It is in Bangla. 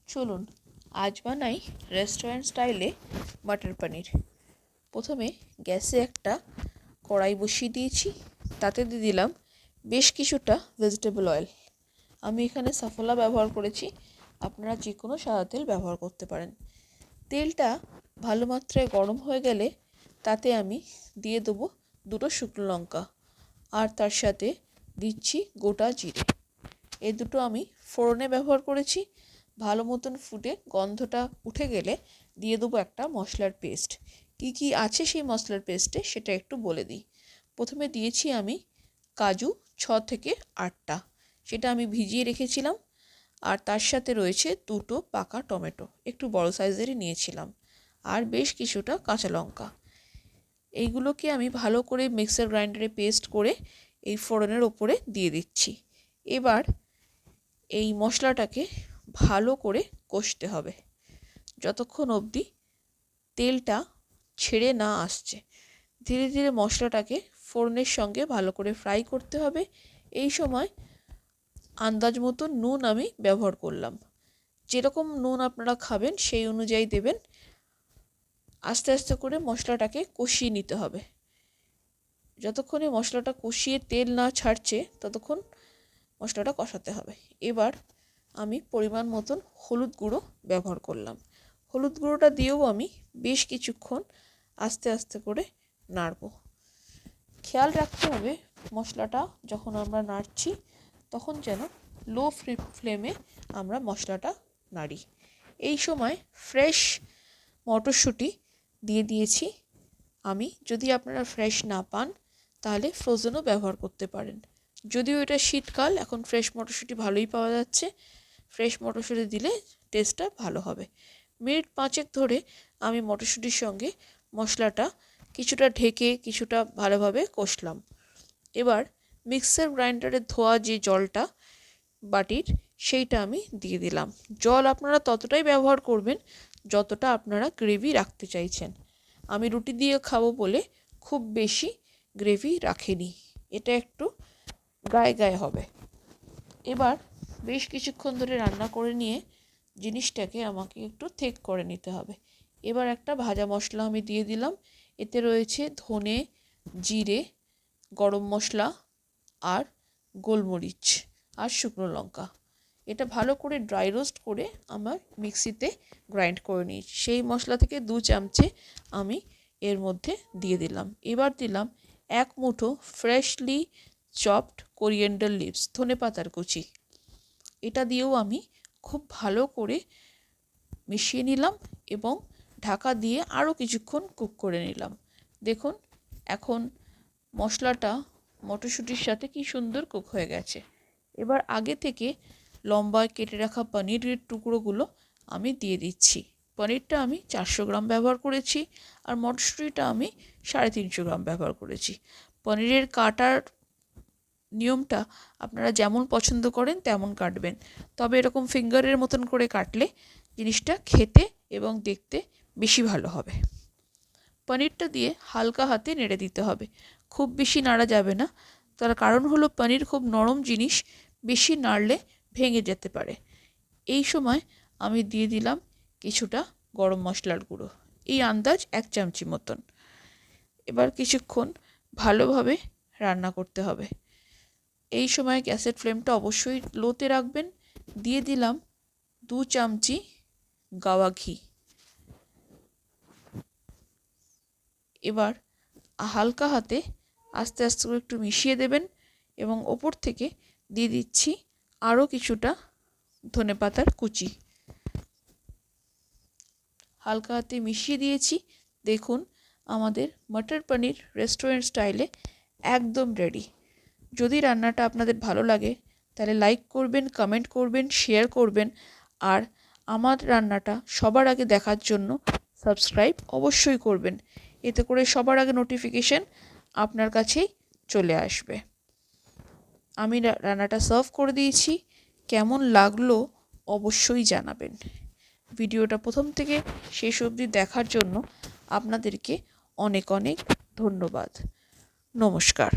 চলুন আজ বানাই রেস্টুরেন্ট স্টাইলে মটর পনির। প্রথমে গ্যাসে একটা কড়াই বসিয়ে দিয়েছি, তাতে দিয়ে দিলাম বেশ কিছুটা ভেজিটেবল অয়েল। আমি এখানে সাফোলা ব্যবহার করেছি, আপনারা যে কোনো সাদা তেল ব্যবহার করতে পারেন। তেলটা ভালো মাত্রায় গরম হয়ে গেলে তাতে আমি দিয়ে দেবো 2টো শুকনো লঙ্কা, আর তার সাথে দিচ্ছি গোটা জিরে। এই দুটো আমি ফোড়নে ব্যবহার করেছি। ভালো মতন ফুটে গন্ধটা উঠে গেলে দিয়ে দেবো একটা মশলার পেস্ট। কি আছে সেই মশলার পেস্টে সেটা একটু বলে দিই। প্রথমে দিয়েছি আমি কাজু 6 থেকে 8টা, সেটা আমি ভিজিয়ে রেখেছিলাম। আর তার সাথে রয়েছে 2টো পাকা টমেটো, একটু বড় সাইজেরই নিয়েছিলাম, আর বেশ কিছুটা কাঁচা লঙ্কা। এইগুলোকে আমি ভালো করে মিক্সার গ্রাইন্ডারে পেস্ট করে এই ফোড়নের ওপরে দিয়ে দিচ্ছি। এবার এই মশলাটাকে ভালো করে কষতে হবে যতক্ষণ অবধি তেলটা ছেড়ে না আসছে। ধীরে ধীরে মশলাটাকে ফোড়নের সঙ্গে ভালো করে ফ্রাই করতে হবে। এই সময় আন্দাজ মতো নুন আমি ব্যবহার করলাম। যেরকম নুন আপনারা খাবেন সেই অনুযায়ী দেবেন। আস্তে আস্তে করে মশলাটাকে কষিয়ে নিতে হবে। যতক্ষণে মশলাটা কষিয়ে তেল না ছাড়ছে ততক্ষণ মশলাটা কষাতে হবে। এবার আমি পরিমাণ মতন হলুদ গুঁড়ো ব্যবহার করলাম। হলুদ গুঁড়োটা দিয়েও আমি বেশ কিছুক্ষণ আস্তে আস্তে করে নাড়ব। খেয়াল রাখতে হবে মশলাটা যখন আমরা নাড়ছি তখন যেন লো ফ্লেমে আমরা মশলাটা নাড়ি। এই সময় ফ্রেশ মটরশুঁটি দিয়ে দিয়েছি আমি। যদি আপনারা ফ্রেশ না পান তাহলে ফ্রোজেনও ব্যবহার করতে পারেন। যদিও এটা শীতকাল, এখন ফ্রেশ মটরশুঁটি ভালোই পাওয়া যাচ্ছে। ফ্রেশ মটরশুঁটি দিলে টেস্টটা ভালো হবে। মিনিট 5 ধরে আমি মটরশুঁটির সঙ্গে মশলাটা কিছুটা ঢেকে কিছুটা ভালোভাবে কষলাম। এবার মিক্সার গ্রাইন্ডারে ধোয়া যে জলটা বাটির, সেইটা আমি দিয়ে দিলাম। জল আপনারা ততটাই ব্যবহার করবেন যতটা আপনারা গ্রেভি রাখতে চাইছেন। আমি রুটি দিয়ে খাবো বলে খুব বেশি গ্রেভি রাখিনি, এটা একটু গায়ে গায়ে হবে। এবার বেশ কিছুক্ষণ ধরে রান্না করে নিয়ে জিনিসটাকে আমাকে একটু থেক করে নিতে হবে। এবার একটা ভাজা মশলা আমি দিয়ে দিলাম। এতে রয়েছে ধনে, জিরে, গরম মশলা আর গোলমরিচ আর শুকনো লঙ্কা। এটা ভালো করে ড্রাই রোস্ট করে আমার মিক্সিতে গ্রাইন্ড করে নিয়েছি। সেই মশলা থেকে 2 চামচে আমি এর মধ্যে দিয়ে দিলাম। এবার দিলাম 1 মুঠো ফ্রেশলি চপড কোরিয়েন্ডার লিভস, ধনে পাতার কুচি। এটা দিয়েও আমি খুব ভালো করে মিশিয়ে নিলাম এবং ঢাকা দিয়ে আরও কিছুক্ষণ কুক করে নিলাম। দেখুন এখন মশলাটা মটরশুঁটির সাথে কি সুন্দর কুক হয়ে গেছে। এবার আগে থেকে লম্বায় কেটে রাখা পনিরের টুকরোগুলো আমি দিয়ে দিচ্ছি। পনিরটা আমি 400 গ্রাম ব্যবহার করেছি, আর মটরশুঁটিটা আমি 350 গ্রাম ব্যবহার করেছি। পনিরের কাটার নিয়মটা আপনারা যেমন পছন্দ করেন তেমন কাটবেন, তবে এরকম ফিঙ্গারের মতন করে কাটলে জিনিসটা খেতে এবং দেখতে বেশি ভালো হবে। পনিরটা দিয়ে হালকা হাতে নেড়ে দিতে হবে, খুব বেশি নাড়া যাবে না। তার কারণ হলো পনির খুব নরম জিনিস, বেশি নাড়লে ভেঙে যেতে পারে। এই সময় আমি দিয়ে দিলাম কিছুটা গরম মশলার গুঁড়ো, এই আন্দাজ 1 চামচি মতন। এবার কিছুক্ষণ ভালোভাবে রান্না করতে হবে। এই সময় গ্যাসের ফ্লেমটা অবশ্যই লোতে রাখবেন। দিয়ে দিলাম 2 চামচি গাওয়া ঘি। এবার হালকা হাতে আস্তে আস্তে করে একটু মিশিয়ে দেবেন এবং ওপর থেকে দিয়ে দিচ্ছি আরও কিছুটা ধনেপাতার কুচি। হালকা হাতে মিশিয়ে দিয়েছি। দেখুন আমাদের মটর পনির রেস্টুরেন্ট স্টাইলে একদম রেডি। যদি রান্নাটা আপনাদের ভালো লাগে তাহলে লাইক করবেন, কমেন্ট করবেন, শেয়ার করবেন, আর আমার রান্নাটা সবার আগে দেখার জন্য সাবস্ক্রাইব অবশ্যই করবেন। এতে করে সবার আগে নোটিফিকেশন আপনার কাছেই চলে আসবে। আমি রান্নাটা সার্ভ করে দিয়েছি, কেমন লাগলো অবশ্যই জানাবেন। ভিডিওটা প্রথম থেকে শেষ অবধি দেখার জন্য আপনাদেরকে অনেক অনেক ধন্যবাদ। নমস্কার।